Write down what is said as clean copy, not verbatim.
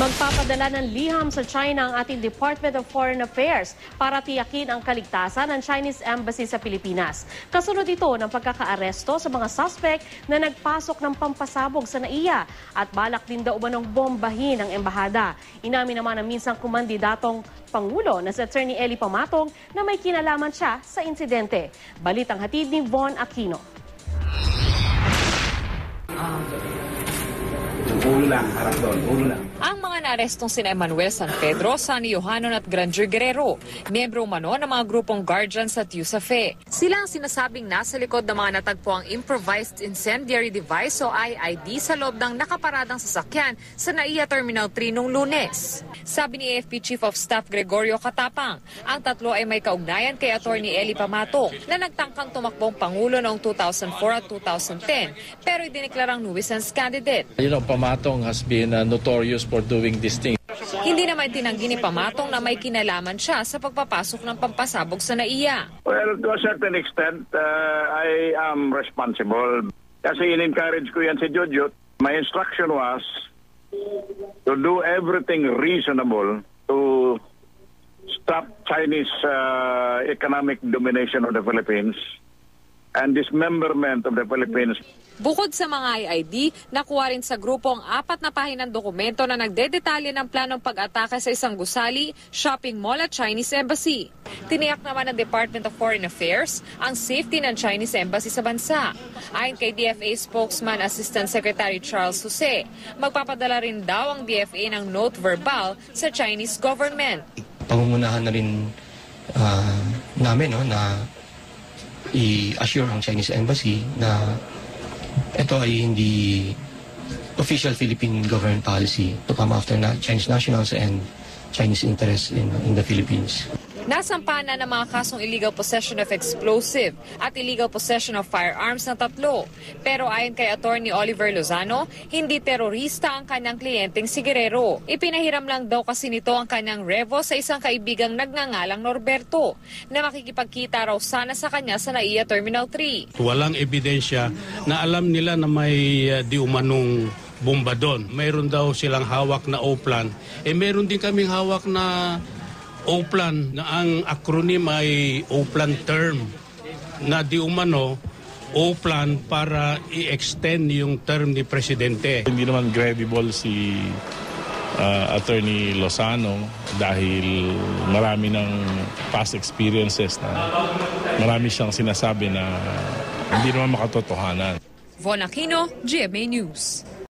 Magpapadala ng liham sa China ang ating Department of Foreign Affairs para tiyakin ang kaligtasan ng Chinese Embassy sa Pilipinas. Kasunod ito ng pagkakaaresto sa mga suspect na nagpasok ng pampasabog sa NAIA at balak din daw umanong bombahin ang embahada. Inamin naman ang minsang kumandidatong Pangulo na si Attorney Ellie Pamatong na may kinalaman siya sa insidente. Balitang hatid ni Von Aquino. Ulo lang, harap doon, ulo lang. Ang mga naarestong sina Emmanuel San Pedro, Sani Yohanon at Granger Guerrero, miyembro umano ng mga grupong Guardians at Yusafe. Sila ang sinasabing nasa likod ng mga natagpuang improvised incendiary device o IID sa loob ng nakaparadang sasakyan sa NAIA Terminal 3 noong Lunes. Sabi ni AFP Chief of Staff Gregorio Catapang, ang tatlo ay may kaugnayan kay Attorney Ellie Pamatong na nagtangkang tumakbong Pangulo noong 2004 at 2010 pero idineklarang nuisance candidate. Pamatong has been notorious for doing this thing. Hindi naman tinanggi ni Pamatong na may kinalaman siya sa pagpapasok ng pampasabog sa NAIA. Well, to a certain extent, I am responsible. Kasi in-encourage ko yan si Jojot. My instruction was to do everything reasonable to stop Chinese economic domination of the Philippines and dismemberment of the Philippines. Bukod sa mga IID, nakuha rin sa grupo ang 4 na pahinang dokumento na nagdedetalye ng planong pag-atake sa isang gusali, shopping mall at Chinese Embassy. Tiniyak naman ng Department of Foreign Affairs ang safety ng Chinese Embassy sa bansa. Ayon kay DFA spokesman Assistant Secretary Charles Jose, magpapadala rin daw ang DFA ng note verbal sa Chinese government. Pangungunahan na rin namin na i-assure ang Chinese Embassy na ito ay hindi official Philippine government policy to come after Chinese nationals and Chinese interests in the Philippines. Nasampahan na ng mga kasong illegal possession of explosive at illegal possession of firearms na 3. Pero ayon kay Attorney Oliver Lozano, hindi terorista ang kanyang kliyenteng si Guerrero. Ipinahiram lang daw kasi nito ang kanyang revo sa isang kaibigang nagngangalang Norberto na makikipagkita raw sana sa kanya sa NAIA Terminal 3. Walang ebidensya na alam nila na may di umanong bomba doon. Mayroon daw silang hawak na O-plan. Mayroon din kaming hawak na O-plan na ang acronym ay O-plan term na di umano O-plan para i-extend yung term ni Presidente. Hindi naman credible si Attorney Lozano dahil marami ng past experiences na marami siyang sinasabi na hindi naman makatotohanan. Von Aquino, GMA News.